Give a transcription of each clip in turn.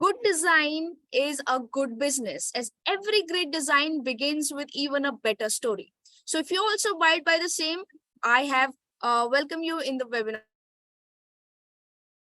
good design is a good business, as every great design begins with even a better story. So if you also abide by the same, I have welcome you in the webinar.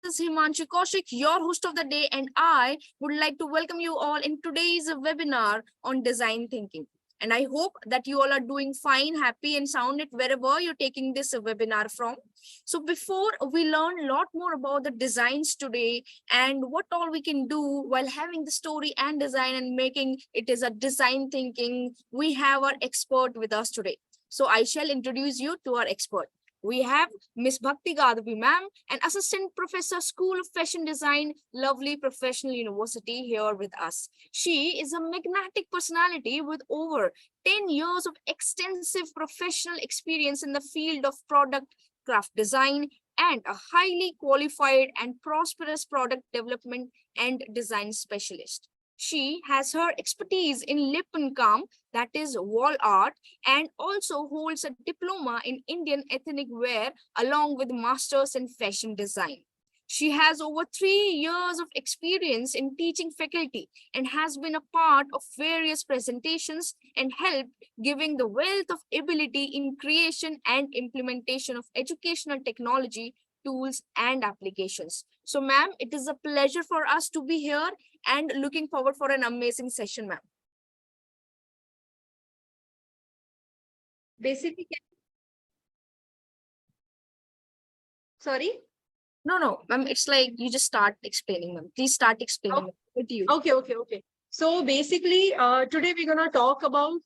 This is Himanshi Kaushik, your host of the day, and I would like to welcome you all in today's webinar on design thinking. And I hope that you all are doing fine, happy, and sound wherever you're taking this webinar from. So before we learn a lot more about the designs today and what all we can do while having the story and design and making it is a design thinking, we have our expert with us today. So I shall introduce you to our expert. We have Miss Bhakti Gadhavi ma'am, an assistant professor, School of Fashion Design, Lovely Professional University, here with us. She is a magnetic personality with over 10 years of extensive professional experience in the field of product craft design and a highly qualified and prosperous product development and design specialist. She has her expertise in lip and calm, that is wall art, and also holds a diploma in Indian ethnic wear along with masters in fashion design. She has over 3 years of experience in teaching faculty and has been a part of various presentations and helped giving the wealth of ability in creation and implementation of educational technology, tools, and applications. So, ma'am, it is a pleasure for us to be here and looking forward for an amazing session, ma'am. Basically, sorry? No, ma'am, it's like you just start explaining, ma'am. Please start explaining. With you. Okay. So basically, today we're going to talk about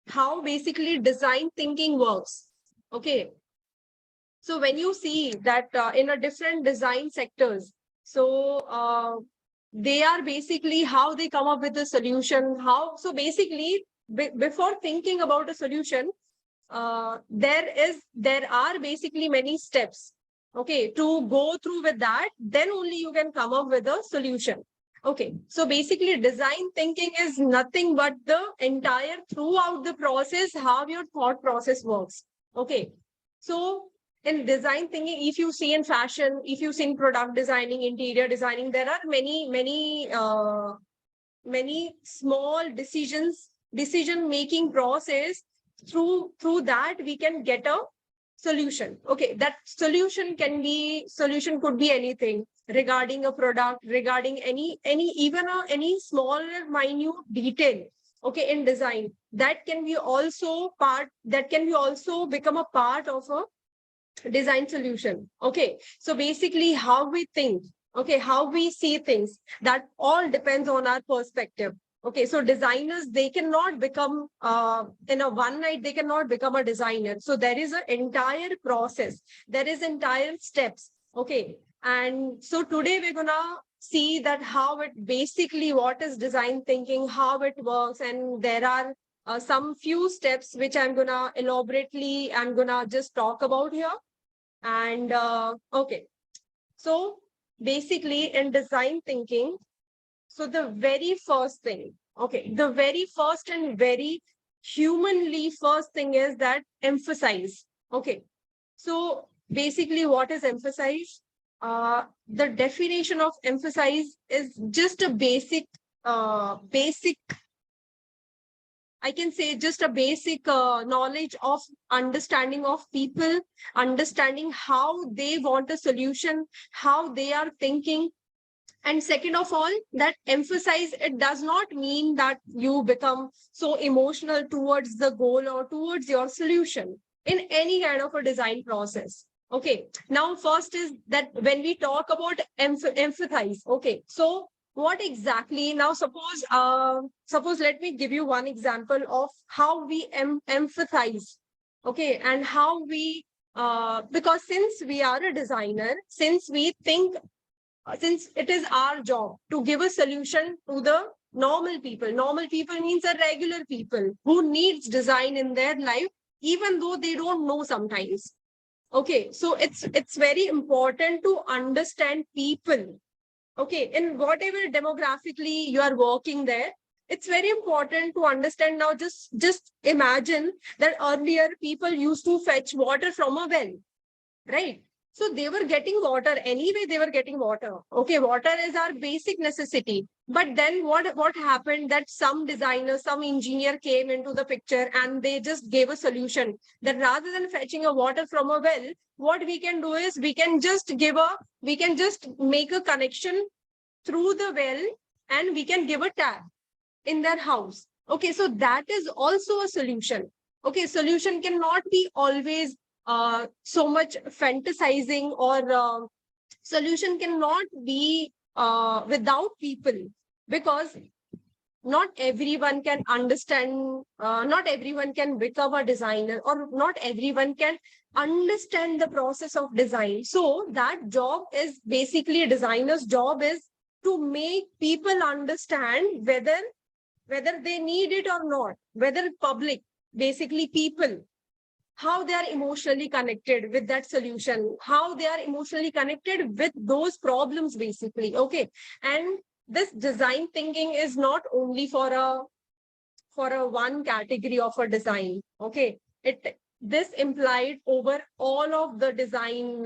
how basically design thinking works. Okay. So when you see that in a different design sectors, so they are basically how they come up with a solution. So basically, before thinking about a solution, there are basically many steps. Okay, to go through with that, then only you can come up with a solution. Okay, so basically design thinking is nothing but the entire throughout the process, how your thought process works. Okay, so in design thinking, if you see in fashion, if you see in product designing, interior designing, there are many small decision making process. Through that we can get a solution. Okay, that solution could be anything regarding a product, regarding any small minute detail. Okay, in design that can be also become a part of a design solution. Okay, so basically how we think, okay, how we see things, that all depends on our perspective. Okay, so designers, they cannot become in a one night, they cannot become a designer. So there is an entire process, there is entire steps. Okay, and so today we're gonna see that how it basically, what is design thinking, how it works, and there are some few steps which I'm gonna just talk about here. And okay, so basically in design thinking, so the very first thing, okay, the very first and very humanly first thing is that emphasize. Okay, so basically what is emphasize? The definition of emphasize is just a basic I can say just a basic knowledge of understanding of people, understanding how they want a solution, how they are thinking. And second of all, that emphasize, it does not mean that you become so emotional towards the goal or towards your solution in any kind of a design process. Okay, now first is that when we talk about empathize, okay, so what exactly, now suppose let me give you one example of how we empathize. Okay, and how we because since we are a designer, since we think, since it is our job to give a solution to the normal people. Normal people means a regular people who needs design in their life, even though they don't know sometimes. Okay, so it's very important to understand people. Okay, in whatever demographically you are working there, it's very important to understand. Now just imagine that earlier people used to fetch water from a well, right? So they were getting water anyway. They were getting water. Okay, water is our basic necessity. But then what happened that some designer, some engineer came into the picture and they just gave a solution that rather than fetching a water from a well, what we can do is we can just make a connection through the well and we can give a tap in their house. Okay, so that is also a solution. Okay, solution cannot be always so much fantasizing, or solution cannot be without people, because not everyone can understand, not everyone can become a designer, or not everyone can understand the process of design. So that job is basically, a designer's job is to make people understand whether they need it or not, whether public, basically people, how they are emotionally connected with that solution, how they are emotionally connected with those problems, basically. Okay. And this design thinking is not only for a one category of a design. Okay. This implied over all of the design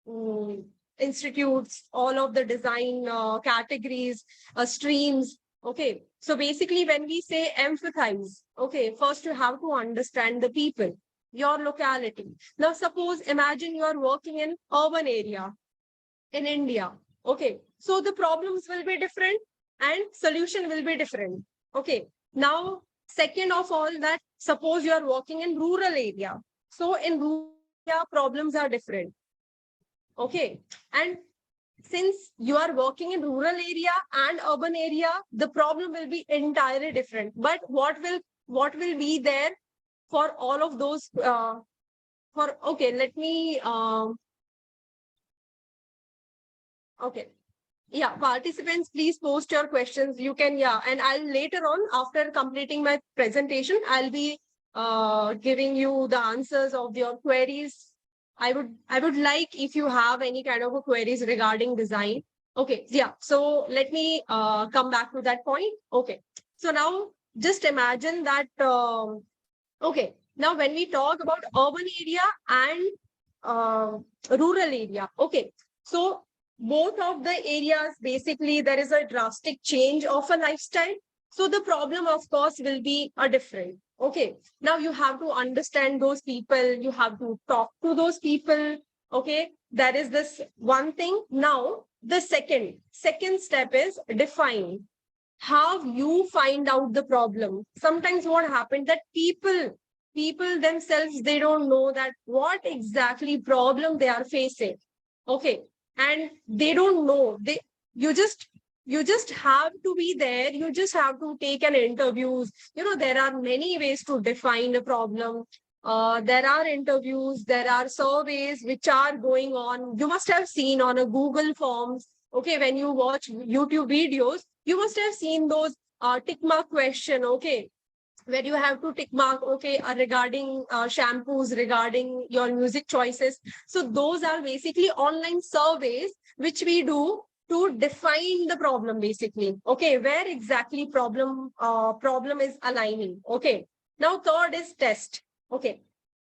mm, institutes, all of the design categories, streams. Okay. So basically, when we say empathize, okay, first you have to understand the people, your locality. Now, suppose, imagine you are working in urban area in India. Okay. So the problems will be different and solution will be different. Okay. Now, second of all, that suppose you are working in rural area. So in rural area, problems are different. Okay. And since you are working in rural area and urban area, the problem will be entirely different. But what will be there for all of those? For okay, let me. Okay, yeah, participants, please post your questions. You can, yeah, and I'll later on, after completing my presentation, I'll be giving you the answers of your queries. I would like if you have any kind of queries regarding design. Okay, yeah. So let me come back to that point. Okay, so now just imagine that. Okay, now when we talk about urban area and rural area, okay, so both of the areas, basically there is a drastic change of a lifestyle. So the problem, of course, will be a different. Okay, now you have to understand those people, you have to talk to those people. Okay, that is this one thing. Now the second step is define how you find out the problem. Sometimes what happened that people themselves, they don't know that what exactly problem they are facing. Okay, and they don't know, you just you just have to be there, you just have to take an interviews. There are many ways to define a problem. There are interviews, there are surveys which are going on. You must have seen on a Google forms. Okay, when you watch YouTube videos, you must have seen those tick mark question. Okay, where you have to tick mark, okay, regarding shampoos, regarding your music choices. So those are basically online surveys which we do to define the problem, basically. Okay, where exactly problem is aligning. Okay, now third is test. Okay,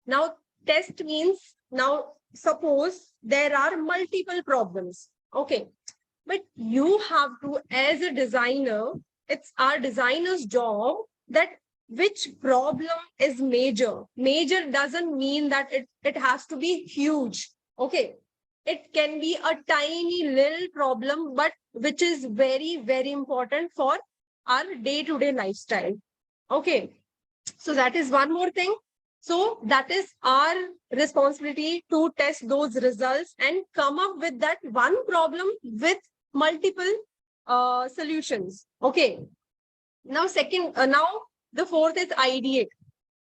now test means, now suppose there are multiple problems. Okay, but you have to, as a designer, it's our designer's job that which problem is major. Major doesn't mean that it has to be huge. Okay, it can be a tiny little problem, but which is very, very important for our day-to-day lifestyle. Okay, so that is one more thing. So that is our responsibility to test those results and come up with that one problem with multiple solutions. Okay. Now the fourth is ideate.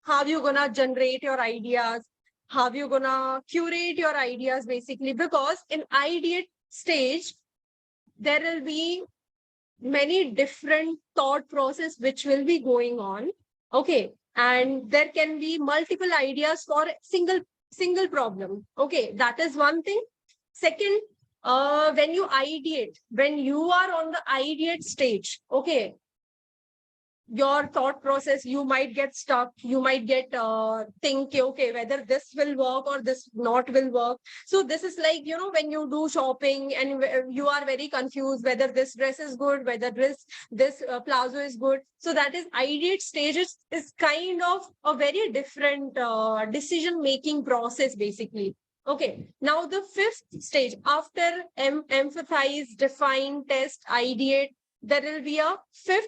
How you gonna generate your ideas? How you gonna curate your ideas, basically? Because in ideate stage, there will be many different thought process which will be going on. Okay, and there can be multiple ideas for single problem. Okay, that is one thing. Second, when you ideate, when you are on the ideate stage, okay, your thought process, you might get stuck, you might get think, okay, whether this will work or this not will work. So this is like, when you do shopping and you are very confused whether this dress is good, whether this plazo is good. So that is ideate stage is kind of a very different decision making process basically. Okay, now the fifth stage after empathize, define, test, ideate, there will be a fifth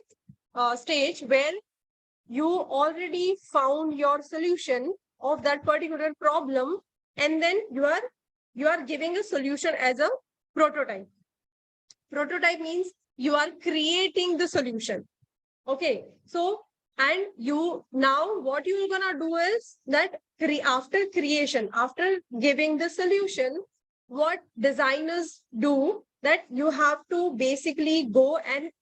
stage where you already found your solution of that particular problem, and then you are giving a solution as a prototype. Prototype means you are creating the solution. Okay, so and you now what you're gonna do is that after creation, after giving the solution, what designers do, that you have to basically go and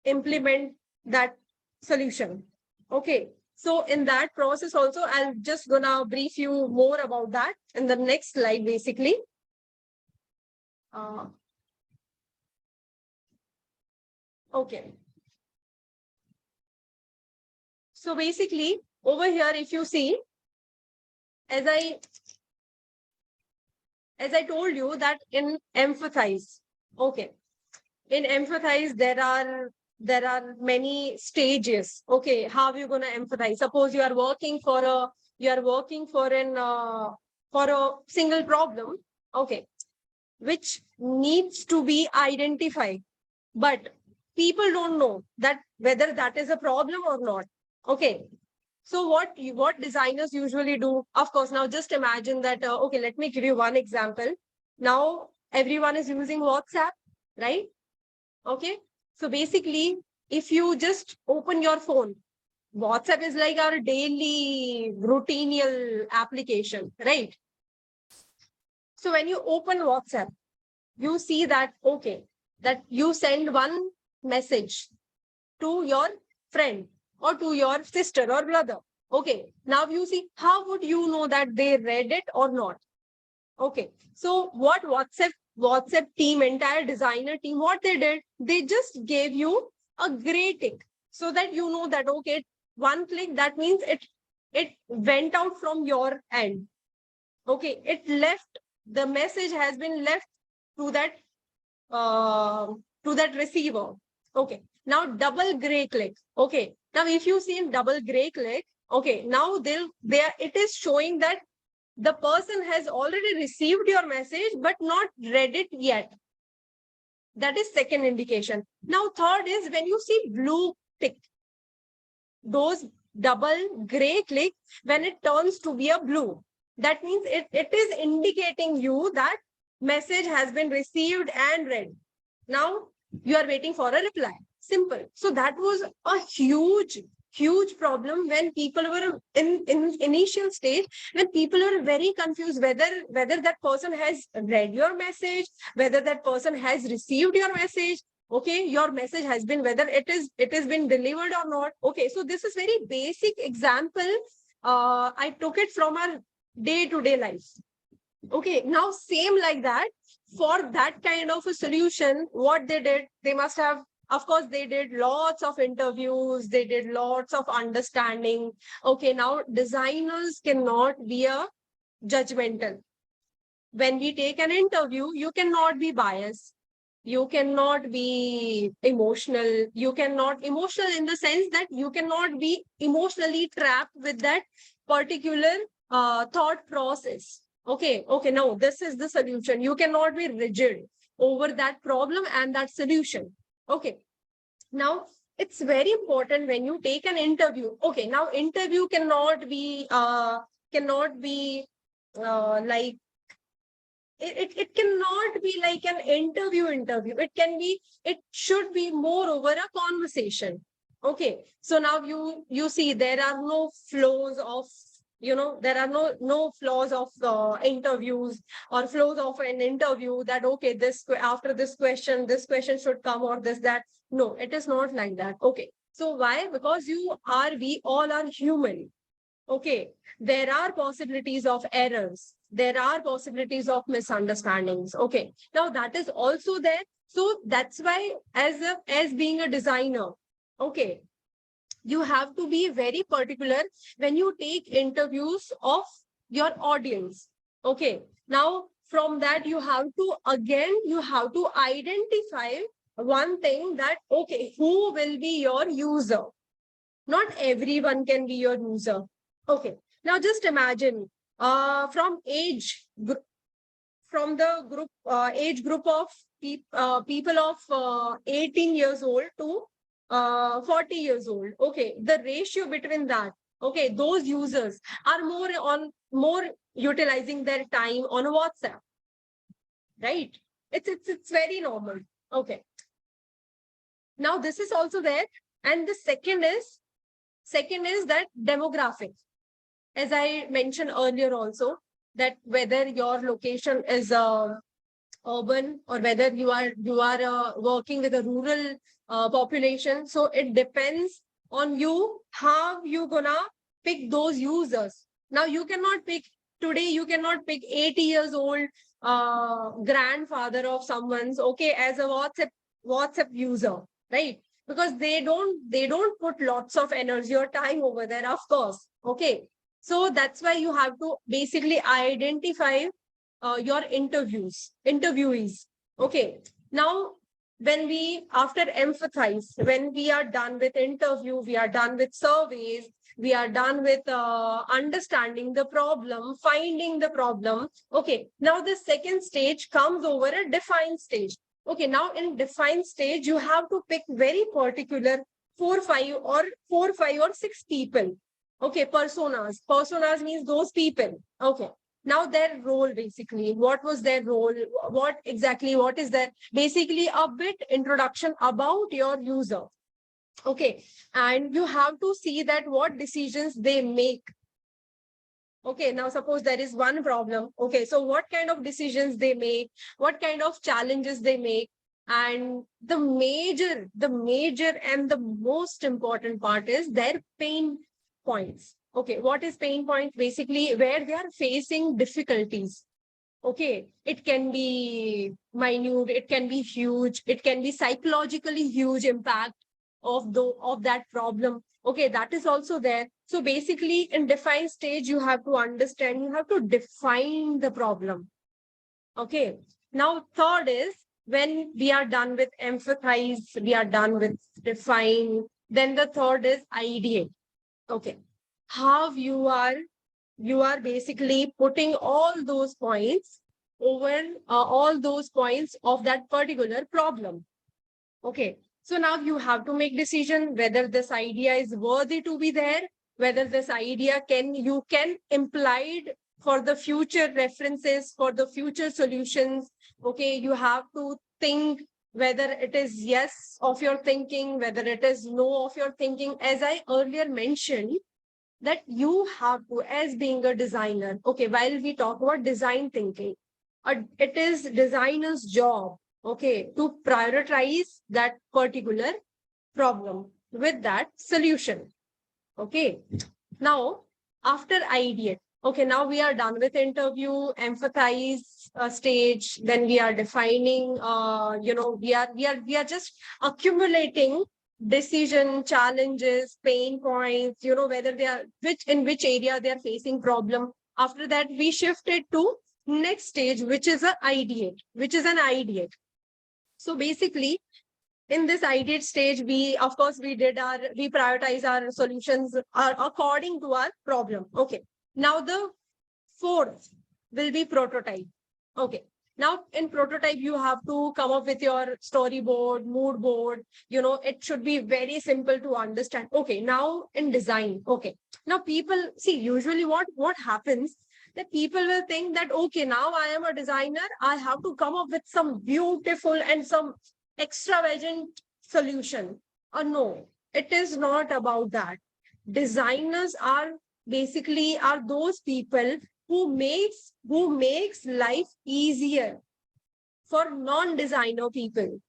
implement that solution. Okay, so in that process also, I'm just gonna brief you more about that in the next slide basically. Okay, so basically over here, if you see, as I told you that in empathize, okay, in empathize there are many stages. Okay, how are you going to empathize? Suppose you are working for a single problem, okay, which needs to be identified, but people don't know that whether that is a problem or not. Okay, so what designers usually do, of course, now just imagine that, okay, let me give you one example. Now everyone is using WhatsApp, right? Okay, so basically, if you just open your phone, WhatsApp is like our daily routinial application, right? So when you open WhatsApp, you see that, okay, that you send one message to your friend or to your sister or brother. Okay, now you see, how would you know that they read it or not? Okay, so what WhatsApp team, entire designer team, what they did, they just gave you a gray tick so that you know that, okay, one click, that means it went out from your end. Okay, the message has been left to that receiver. Okay, now double gray click. Okay, now if you see in double gray click, okay, now it is showing that the person has already received your message but not read it yet. That is second indication. Now third is when you see blue tick, those double gray click, when it turns to be a blue, that means it is indicating you that message has been received and read. Now you are waiting for a reply. Simple. So that was a huge problem when people were in initial stage, when people were very confused whether that person has read your message, whether that person has received your message. Okay, your message has been, whether it has been delivered or not. Okay, so this is very basic example. I took it from our day-to-day life. Okay, now same like that, for that kind of a solution, what they did, they must have, of course, they did lots of interviews, they did lots of understanding. Okay, now designers cannot be a judgmental. When we take an interview, you cannot be biased, you cannot be emotional, you cannot emotional in the sense that you cannot be emotionally trapped with that particular thought process. Okay, no, this is the solution. You cannot be rigid over that problem and that solution. Okay, now it's very important when you take an interview. Okay, now interview cannot be like it cannot be like an interview. It should be more over a conversation. Okay, so now you see there are no flows of, there are no flaws of interviews or flows of an interview, that okay, this after this question should come, or this that. No, it is not like that. Okay, so why? Because we all are human. Okay, there are possibilities of errors, there are possibilities of misunderstandings. Okay, now that is also there. So that's why, as being a designer, okay, You have to be very particular when you take interviews of your audience. Okay. Now, from that, you have to identify one thing that, okay, who will be your user? Not everyone can be your user. Okay. Now, just imagine from from the group age group of people of 18 years old to 40 years old. Okay, the ratio between that, okay, those users are more utilizing their time on WhatsApp, right? It's very normal. Okay, now this is also there. And the second is that demographic, as I mentioned earlier also, that whether your location is urban or whether you are working with a rural population. So it depends on you how you gonna pick those users. Now you cannot pick 80 years old grandfather of someone's, okay, as a WhatsApp user, right? Because they don't put lots of energy or time over there, of course. Okay, so that's why you have to basically identify your interviewees. Okay. Now, after empathize, when we are done with interview, we are done with surveys, we are done with understanding the problem, finding the problem. Okay. Now, the second stage comes over a define stage. Okay. Now, in define stage, you have to pick very particular four, five, or six people. Okay. Personas means those people. Okay. Now their role, basically, what was their role? What is that? Basically a bit introduction about your user. Okay. And you have to see that what decisions they make. Okay. Now suppose there is one problem. Okay. So what kind of decisions they make, what kind of challenges they make. And the major and the most important part is their pain points. Okay, what is pain point? Basically, where they are facing difficulties. Okay, it can be minute, it can be huge, it can be psychologically huge impact of that problem. Okay, that is also there. So basically, in define stage, you have to understand, you have to define the problem. Okay, now third is when we are done with empathize, we are done with define, then the third is ideate. Okay, how you are basically putting all those points over all those points of that particular problem. Okay, so now you have to make decision whether this idea is worthy to be there, whether this idea you can implied for the future references, for the future solutions. Okay, you have to think whether it is yes of your thinking, whether it is no of your thinking. As I earlier mentioned, that you have to, as being a designer, okay, while we talk about design thinking, it is designer's job, okay, to prioritize that particular problem with that solution. Okay, now after ideate, okay, now we are done with interview, empathize stage, then we are defining, we are just accumulating decision, challenges, pain points, whether they are in which area they are facing problem. After that, we shifted to next stage, which is an ideate. So basically, in this ideate stage, we prioritize our solutions according to our problem. Okay, now the fourth will be prototype. Okay, now in prototype, you have to come up with your storyboard, mood board. It should be very simple to understand. Okay, now in design, okay, now people see, usually what happens, that people will think that, okay, now I am a designer, I have to come up with some beautiful and some extravagant solution. No, it is not about that. Designers are basically those people who makes life easier for non-designer people.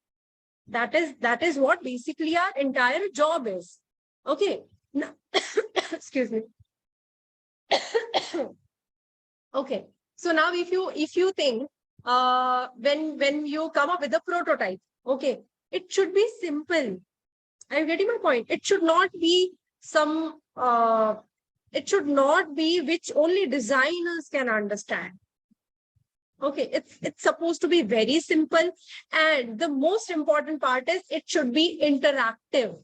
That is what basically our entire job is. Okay, now, excuse me. Okay, so now if you think, when you come up with a prototype, okay, it should be simple. I'm getting my point. It should not be it should not be which only designers can understand. Okay, it's supposed to be very simple, and the most important part is it should be interactive.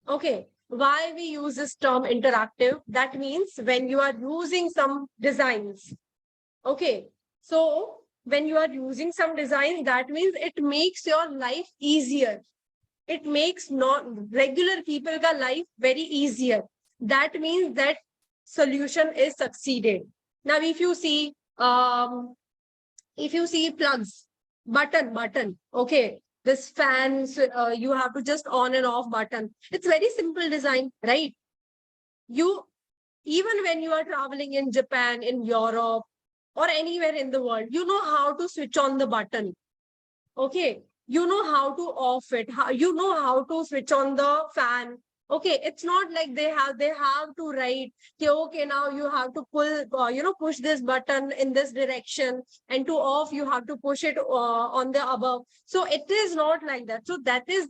Okay, why we use this term interactive? That means when you are using some designs. Okay, so when you are using some design, that means it makes your life easier. It makes not regular people ka life very easier. That means that solution is succeeded. Now, if you see plugs, button, okay, this fans, you have to just on and off button. It's very simple design, right? You, even when you are traveling in Japan, in Europe, or anywhere in the world, you know how to switch on the button. Okay, you know how to off it, you know how to switch on the fan. Okay, it's not like they have to write, okay, now you have to pull, push this button in this direction, and to off you have to push it on the above. So it is not like that. So that is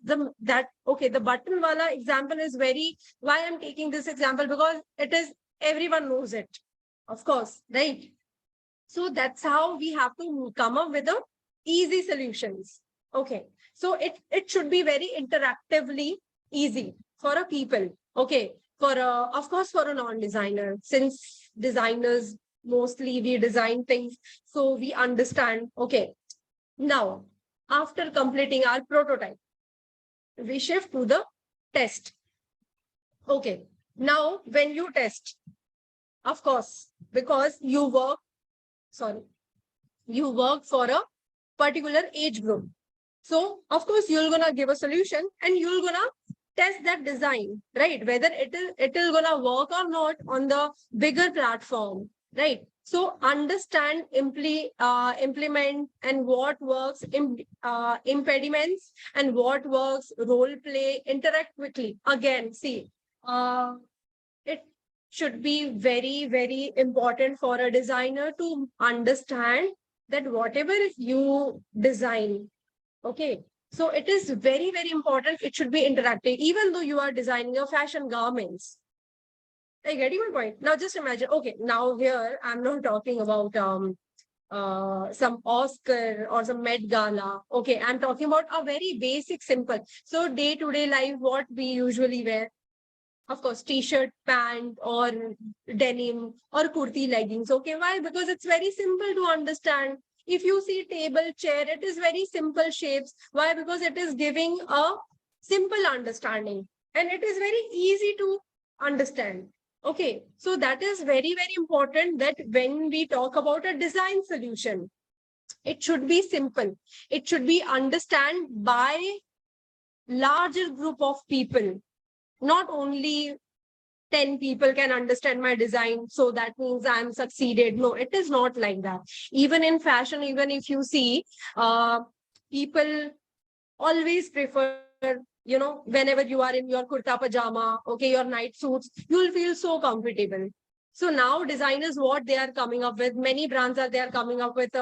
okay, the button wala example is very, why I'm taking this example, because it is, everyone knows it, of course, right? So that's how we have to come up with the easy solutions. Okay. So it should be very interactively easy for a people. Okay. For of course, for a non-designer, since designers mostly we design things, so we understand. Okay. Now, after completing our prototype, we shift to the test. Okay. Now, when you test, of course, because sorry, you work for a particular age group. So of course you're gonna give a solution and you're gonna test that design, right? Whether it is gonna work or not on the bigger platform, right? So understand, implement, and what works, impediments, and what works, role play, interact quickly. Again, see, it should be very, very important for a designer to understand that whatever you design, okay, so it is very, very important. It should be interactive, even though you are designing your fashion garments. I get your point. Now just imagine, okay, now here I'm not talking about some Oscar or some Met Gala. Okay, I'm talking about a very basic, simple. So day-to-day life, what we usually wear, of course, t-shirt, pant, or denim, or kurti leggings. Okay, why? Because it's very simple to understand. If you see table, chair, it is very simple shapes. Why? Because it is giving a simple understanding, and it is very easy to understand. Okay, so that is very, very important, that when we talk about a design solution, it should be simple. It should be understand by larger group of people. Not only 10 people can understand my design, so that means I'm succeeded. No, it is not like that. Even in fashion, even if you see, people always prefer, whenever you are in your kurta pajama, okay, your night suits, you'll feel so comfortable. So now designers, what they are coming up with, many brands are, they are coming up with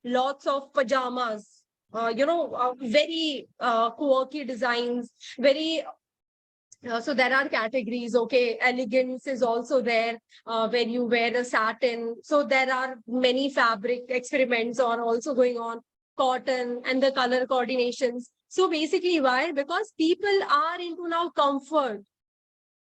lots of pajamas, very quirky designs, very so there are categories. Okay, elegance is also there, when you wear a satin. So there are many fabric experiments are also going on, cotton and the color coordinations. So basically, why? Because people are into now comfort.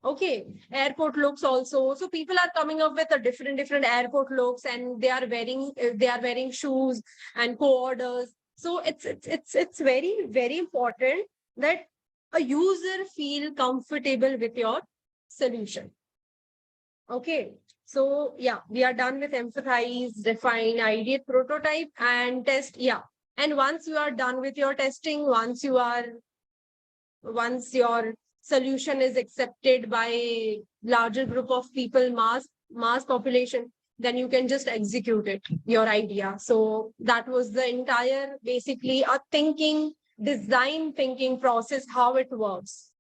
Okay, airport looks also. So people are coming up with a different airport looks, and they are wearing shoes and co-orders. So it's very, very important that a user feel comfortable with your solution. Okay, so yeah, we are done with empathize, define, ideate, prototype, and test. Yeah, and once you are done with your testing, once your solution is accepted by larger group of people, mass population, then you can just execute it, your idea. So that was the entire, basically, a design thinking process, how it works.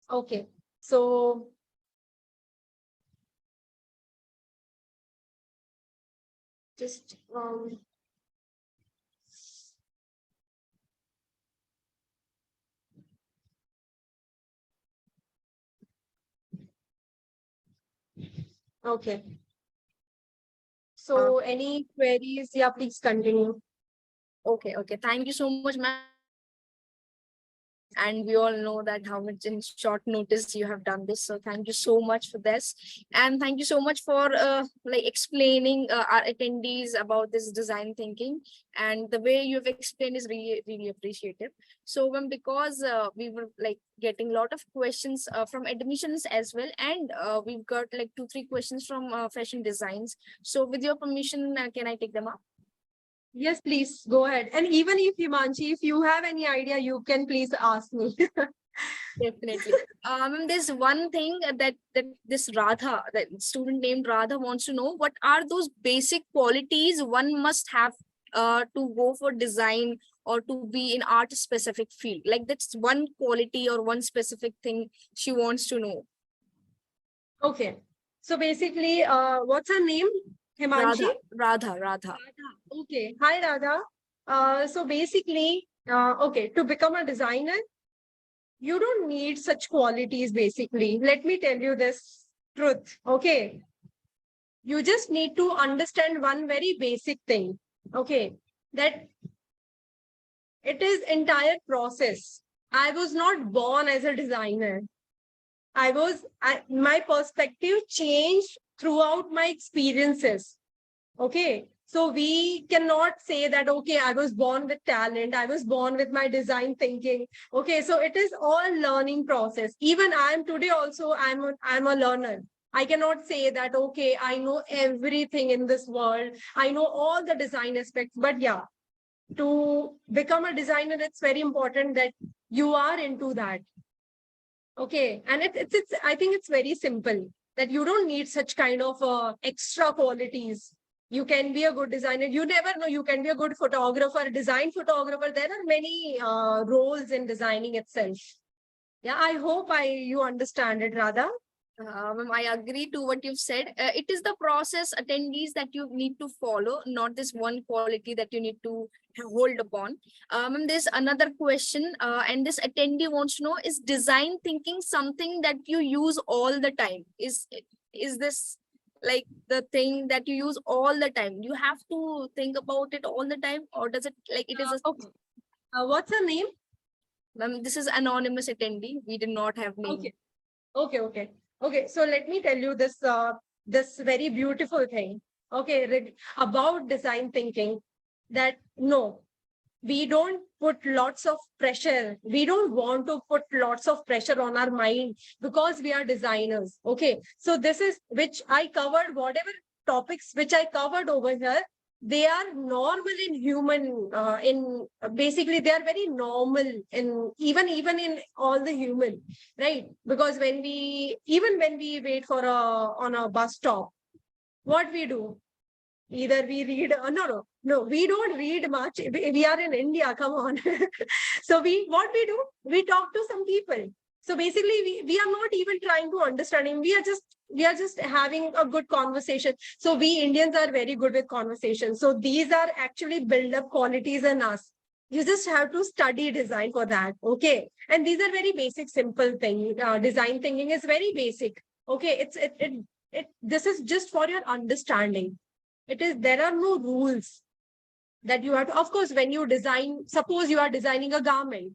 Okay, so just Okay. So any queries? Yeah, please continue. Okay. Thank you so much, ma'am. And we all know that how much in short notice you have done this. So thank you so much for this, and thank you so much for like explaining our attendees about this design thinking. And the way you've explained is really appreciative. So because we were like getting a lot of questions from admissions as well, and we've got like 2-3 questions from fashion designs. So with your permission, can I take them up? Yes, please go ahead. And even if Himanshi, if you have any idea, you can please ask me. Definitely. There's one thing that this Radha, that student named Radha, wants to know: what are those basic qualities one must have to go for design or to be in art specific field? Like that's one quality or one specific thing she wants to know. Okay. So basically, what's her name? Himanshi? Radha. Radha. Okay. Hi, Radha. So basically, okay, to become a designer, you don't need such qualities, basically. Let me tell you this truth. Okay. You just need to understand one very basic thing. Okay. That it is entire process. I was not born as a designer. My perspective changed throughout my experiences. Okay. So we cannot say that, okay, I was born with talent. I was born with my design thinking. Okay. So it is all learning process. Even I am today also, I'm a learner. I cannot say that, okay, I know everything in this world. I know all the design aspects. But yeah, to become a designer, it's very important that you are into that. Okay, and it's I think it's very simple that you don't need such kind of extra qualities. You can be a good designer. You never know. You can be a good photographer, design photographer. There are many roles in designing itself. Yeah, I hope you understand it, Radha. Ma'am, I agree to what you've said. It is the process attendees that you need to follow, not this one quality that you need to hold upon. Ma'am, there's another question, and this attendee wants to know: is design thinking something that you use all the time? Is this like the thing that you use all the time? You have to think about it all the time, or does it like it is a Okay. What's her name? ma'am? This is anonymous attendee. We did not have name. Okay. Okay. So let me tell you this very beautiful thing. Okay, about design thinking. That no, we don't put lots of pressure. We don't want to put lots of pressure on our mind because we are designers. Okay. So this is which I covered, whatever topics which I covered over here, they are normal in human, in basically they are very normal in even in all the human, right? Because when we wait for on a bus stop, what we do? Either we read, no, we don't read much. We are in India, come on. So what we do, we talk to some people. So basically we are not even trying to understand him. We are just having a good conversation. So we Indians are very good with conversation. So these are actually build up qualities in us. You just have to study design for that. Okay. And these are very basic, simple thing. Design thinking is very basic. Okay. This is just for your understanding. There are no rules that you have to, of course, when you design, suppose you are designing a garment.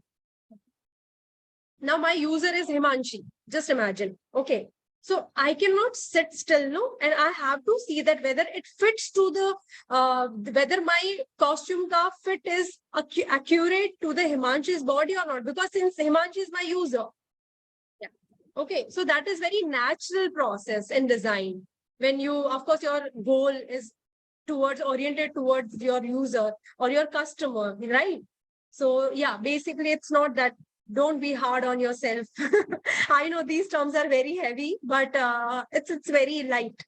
Now my user is Himanshi. Just imagine. Okay. So I cannot sit still, no, and I have to see that whether it fits to whether my costume ka fit is accurate to the Himanshi's body or not, because since Himanshi is my user. Yeah. Okay. So that is very natural process in design. When you, of course, your goal is oriented towards your user or your customer, right? So yeah, basically it's not that, don't be hard on yourself. I know these terms are very heavy, but it's very light.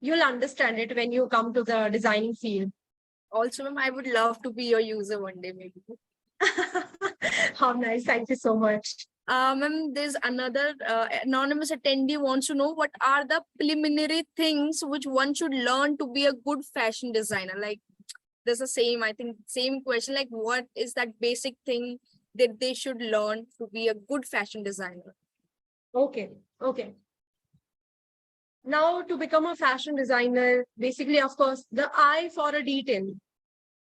You'll understand it when you come to the designing field. Also, ma'am, I would love to be your user one day, maybe. How nice. Thank you so much. Ma'am, there's another anonymous attendee wants to know: what are the preliminary things which one should learn to be a good fashion designer? Like, there's the same, I think, same question. Like, what is that basic thing that they should learn to be a good fashion designer? Okay. Now to become a fashion designer, basically, of course, the eye for a detail.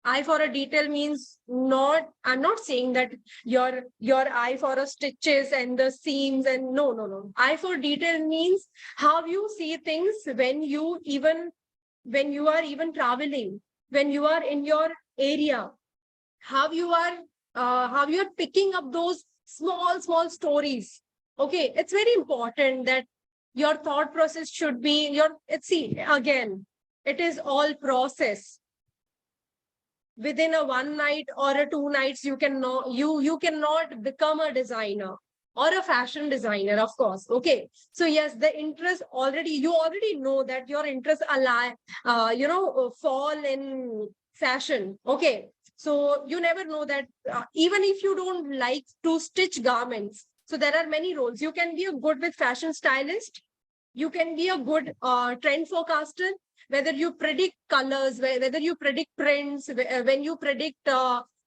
Eye for a detail means I'm not saying that your eye for a stitches and the seams and no. Eye for detail means how you see things when you are even traveling, when you are in your area, how you are picking up those small stories. Okay, it's very important that your thought process should be see again, it is all process. Within a one night or a 2 nights, you can know you cannot become a designer or a fashion designer, of course. Okay, so yes, the interest already, you already know that your interests ally fall in fashion. Okay, so you never know that even if you don't like to stitch garments, so there are many roles. You can be a good with fashion stylist, you can be a good trend forecaster, whether you predict colors, whether you predict trends, when you predict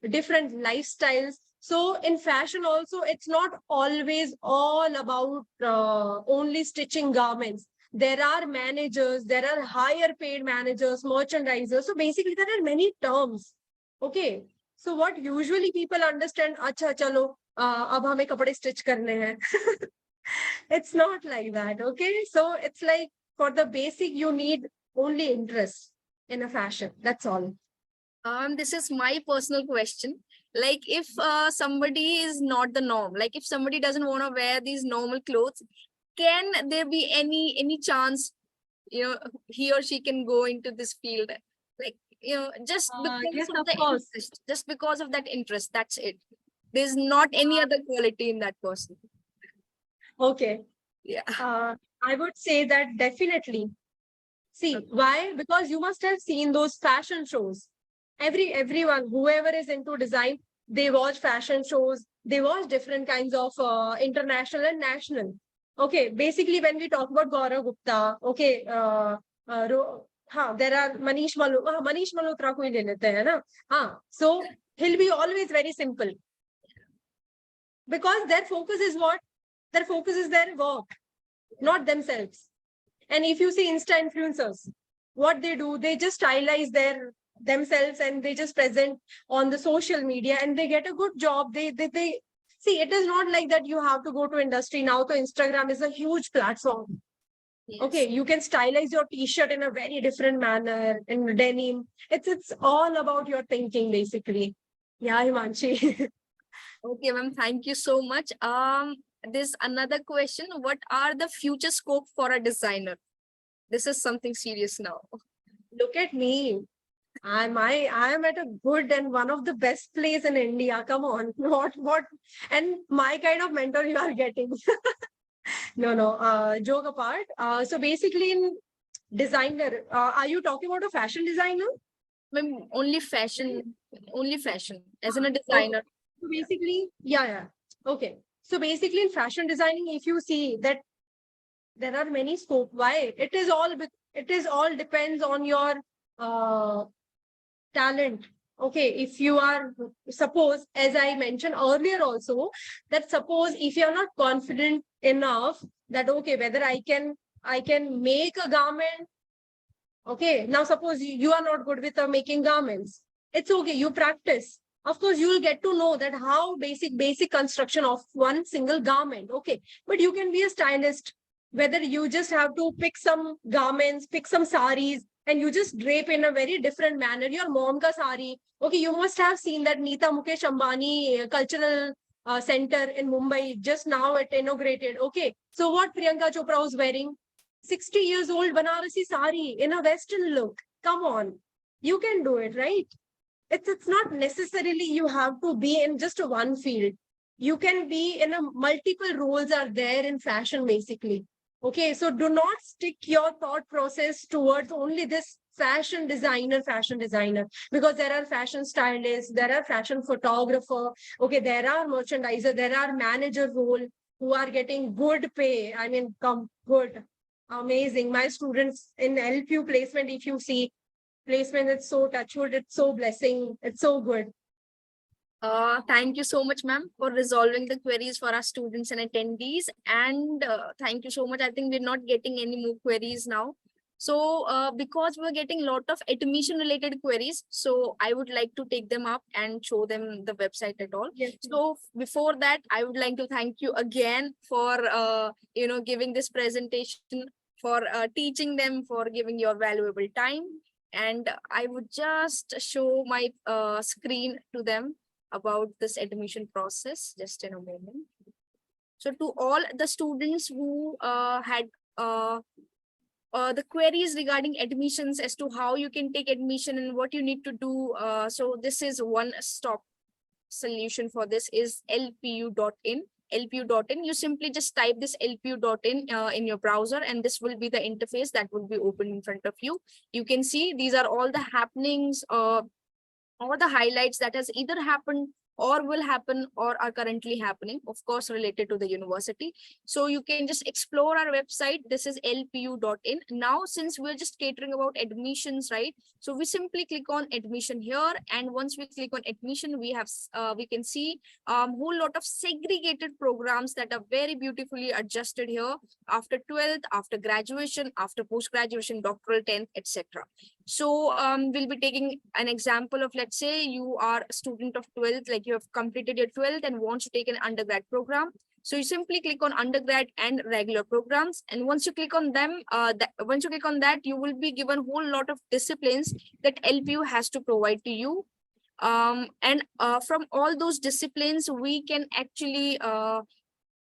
different lifestyles. So in fashion also, it's not always all about only stitching garments. There are managers, there are higher paid managers, merchandisers. So basically, there are many terms. Okay. So what usually people understand, अच्छा चलो अब हमें कपड़े stitch करने हैं. It's not like that. Okay. So it's like for the basic, you need only interest in a fashion. That's all. This is my personal question. Like, if somebody is not the norm, like if somebody doesn't want to wear these normal clothes, can there be any chance, he or she can go into this field? Like, just because Yes, of of the course. interest, just because of that interest, that's it. There's not any other quality in that person. Okay. Yeah. I would say that definitely. See, why? Because you must have seen those fashion shows. Everyone, whoever is into design, they watch fashion shows. They watch different kinds of international and national. Okay, basically, when we talk about Gaurav Gupta, okay, there are Manish Malhotra को ही ले लेते हैं ना. So he'll be always very simple because their focus is what? Their focus is their work, not themselves. And if you see Insta influencers, what they do, they just stylize themselves and they just present on the social media and they get a good job. They see, it is not like that you have to go to industry now. So Instagram is a huge platform. Yes. Okay, you can stylize your t-shirt in a very different manner in denim. It's all about your thinking, basically. Yeah, Himanshi. Okay, ma'am. Thank you so much. There's another question. What are the future scope for a designer? This is something serious now. Look at me. I am at a good and one of the best place in India. Come on. What and my kind of mentor you are getting. No. Joke apart. So basically in designer, are you talking about a fashion designer? Ma'am, only fashion, as in a Okay. designer. So basically, yeah. Okay. So basically in fashion designing, if you see that there are many scope, why? It is all depends on your uh talent. Okay, if you are, suppose, as I mentioned earlier also, that suppose if you're not confident enough that okay, whether I can make a garment. Okay, now suppose you are not good with making garments. It's okay, you practice. Of course, you will get to know that how basic construction of one single garment. Okay, but you can be a stylist. Whether you just have to pick some garments, pick some saris, and you just drape in a very different manner. Your mom ka sari. Okay, you must have seen that Neeta Mukesh Ambani cultural center in Mumbai just now it inaugurated. Okay, so what Priyanka Chopra was wearing? 60 years old Banarasi sari in a Western look. Come on. You can do it, right? It's not necessarily you have to be in just one field. You can be in a multiple roles are there in fashion, basically. Okay, so do not stick your thought process towards only this fashion designer, because there are fashion stylists, there are fashion photographer, okay, there are merchandiser, there are manager role who are getting good pay. I mean, come good. Amazing. My students in LPU placement, if you see placement, it's so touchwood, it's so blessing, it's so good. Thank you so much, ma'am, for resolving the queries for our students and attendees. And thank you so much. I think we're not getting any more queries now. So because we're getting a lot of admission related queries, so I would like to take them up and show them the website at all. Yes. So before that, I would like to thank you again for giving this presentation, for teaching them, for giving your valuable time. And I would just show my screen to them about this admission process just in a moment. So to all the students who had the queries regarding admissions as to how you can take admission and what you need to do, so this is one stop solution for this is lpu.in. lpu.in, you simply just type this lpu.in in your browser, and this will be the interface that will be open in front of you. You can see these are all the happenings or the highlights that has either happened or will happen or are currently happening, of course, related to the university. So you can just explore our website. This is lpu.in. Now, since we're just catering about admissions, right? So we simply click on admission here. And once we click on admission, we can see whole lot of segregated programs that are very beautifully adjusted here after 12th, after graduation, after post-graduation, doctoral, 10th, etc. So we'll be taking an example of, let's say you are a student of 12th, like you have completed your 12th and want to take an undergrad program. So you simply click on undergrad and regular programs. And once you click on them, once you click on that, you will be given a whole lot of disciplines that LPU has to provide to you. And from all those disciplines, we can actually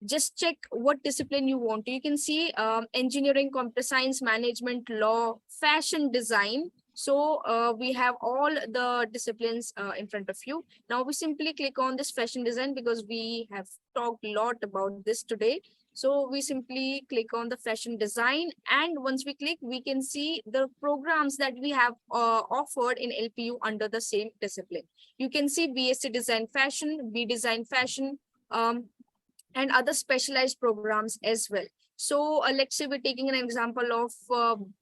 just check what discipline you want. You can see engineering, computer science, management, law, fashion design. So we have all the disciplines in front of you. Now we simply click on this fashion design because we have talked a lot about this today. So we simply click on the fashion design, and once we click, we can see the programs that we have offered in LPU under the same discipline. You can see BSc Design Fashion, B Design Fashion, and other specialized programs as well. So let's say we're taking an example of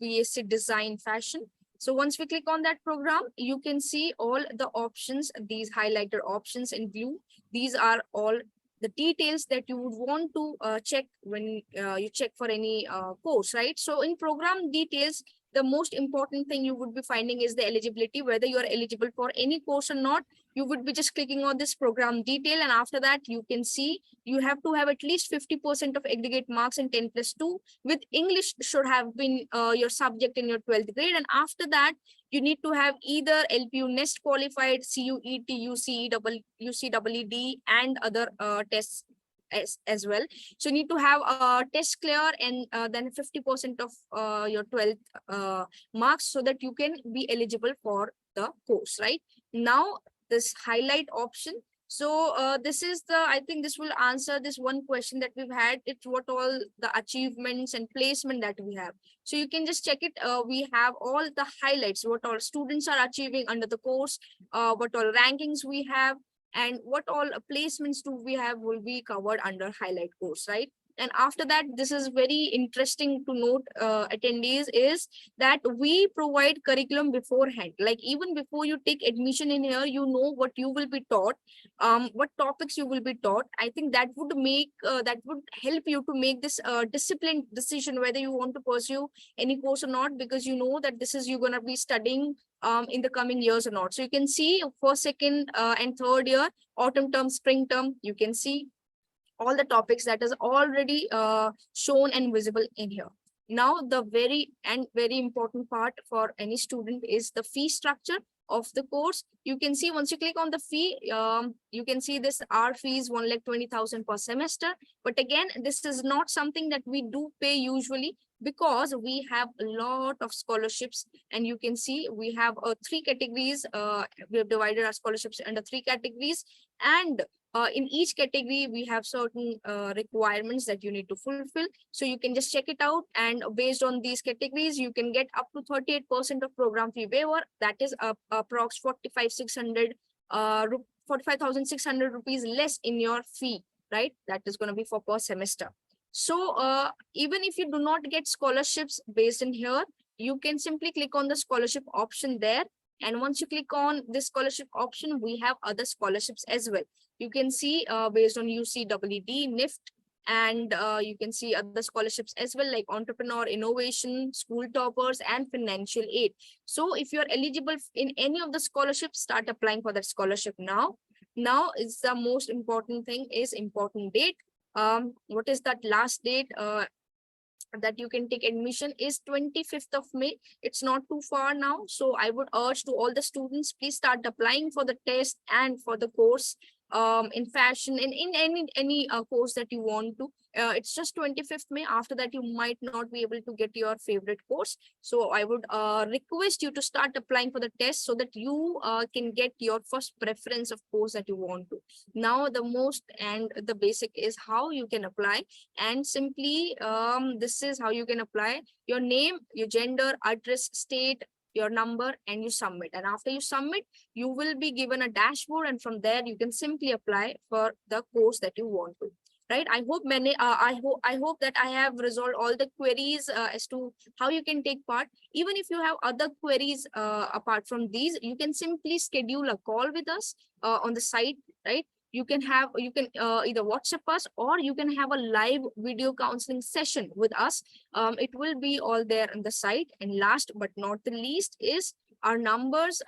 BSc Design Fashion. So once we click on that program, you can see all the options, these highlighted options in blue. These are all the details that you would want to check when you check for any course, right? So in program details, the most important thing you would be finding is the eligibility, whether you are eligible for any course or not. You would be just clicking on this program detail, and after that you can see you have to have at least 50% of aggregate marks in 10+2. With English should have been your subject in your 12th grade, and after that you need to have either LPU NEST qualified, CUET, UCEED, and other tests as well. So you need to have a test clear, and then 50% of your 12th marks, so that you can be eligible for the course, right? Now this highlight option. So this is the, I think this will answer this one question that we've had. It's what all the achievements and placement that we have. So you can just check it. We have all the highlights, what all students are achieving under the course, what all rankings we have, and what all placements do we have will be covered under highlight course, right? And after that, this is very interesting to note, attendees, is that we provide curriculum beforehand. Like even before you take admission in here, you know what you will be taught, what topics you will be taught. I think that would help you to make this disciplined decision whether you want to pursue any course or not, because you know that this is you're going to be studying in the coming years or not. So you can see for second and third year, autumn term, spring term, you can see all the topics that is already shown and visible in here. Now, the very important part for any student is the fee structure of the course. You can see once you click on the fee, you can see this our fees 1,20,000 per semester. But again, this is not something that we do pay usually, because we have a lot of scholarships, and you can see we have three categories. We have divided our scholarships under three categories, and in each category, we have certain requirements that you need to fulfill. So you can just check it out. And based on these categories, you can get up to 38% of program fee waiver. That is approx 45,600 rupees less in your fee, right? That is going to be for per semester. So even if you do not get scholarships based in here, you can simply click on the scholarship option there, And once you click on this scholarship option, we have other scholarships as well. You can see based on UCEED, NIFT, and you can see other scholarships as well, like entrepreneur, innovation, school toppers, and financial aid. So if you're eligible in any of the scholarships, start applying for that scholarship now. Now is the most important thing, is important date. What is that last date that you can take admission is 25th of May. It's not too far now. So I would urge to all the students, please start applying for the test and for the course in fashion and in any course that you want to. It's just 25th May. After that, you might not be able to get your favorite course. So I would request you to start applying for the test so that you can get your first preference of course that you want to. Now, the most and the basic is how you can apply. And simply, this is how you can apply: your name, your gender, address, state, your number, and you submit. And after you submit, you will be given a dashboard, and from there you can simply apply for the course that you want to. Right? I hope I hope that I have resolved all the queries as to how you can take part. Even if you have other queries apart from these, you can simply schedule a call with us on the site, right? You can either WhatsApp us, or you can have a live video counseling session with us. It will be all there on the site. And last but not the least is our numbers.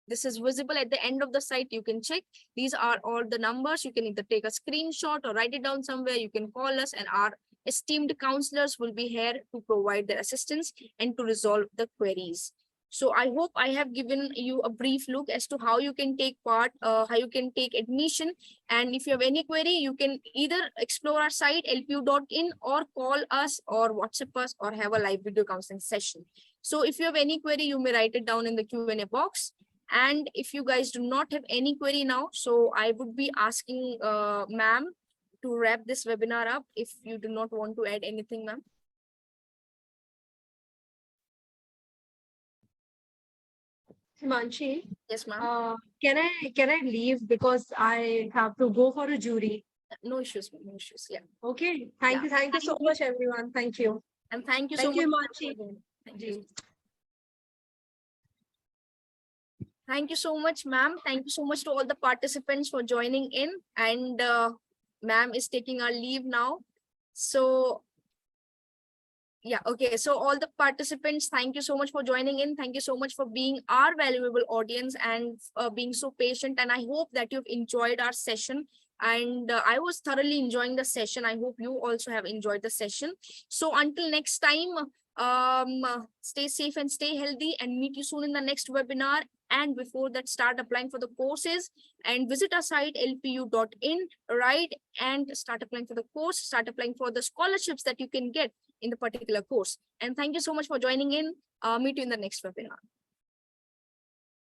This is visible at the end of the site. You can check. These are all the numbers. You can either take a screenshot or write it down somewhere. You can call us, and our esteemed counselors will be here to provide their assistance and to resolve the queries. So I hope I have given you a brief look as to how you can take part, how you can take admission. And if you have any query, you can either explore our site lpu.in, or call us, or WhatsApp us, or have a live video counseling session. So if you have any query, you may write it down in the Q&A box. And if you guys do not have any query now, so I would be asking ma'am to wrap this webinar up if you do not want to add anything, ma'am. Himanshi, Yes, ma'am. can I leave because I have to go for a jury? No issues, ma'am. No issues. Yeah. Okay. Yeah. Thank you so much, everyone. Thank you. And thank you so Thank you, much. Himanshi. Thank you. Thank you so much, ma'am. Thank you so much to all the participants for joining in. And ma'am is taking our leave now. So yeah, okay. So all the participants, thank you so much for joining in. Thank you so much for being our valuable audience and being so patient. And I hope that you've enjoyed our session. And I was thoroughly enjoying the session. I hope you also have enjoyed the session. So until next time, stay safe and stay healthy, and meet you soon in the next webinar. And before that, start applying for the courses and visit our site lpu.in, right? And start applying for the course, start applying for the scholarships that you can get in the particular course. And thank you so much for joining in. Meet you in the next webinar.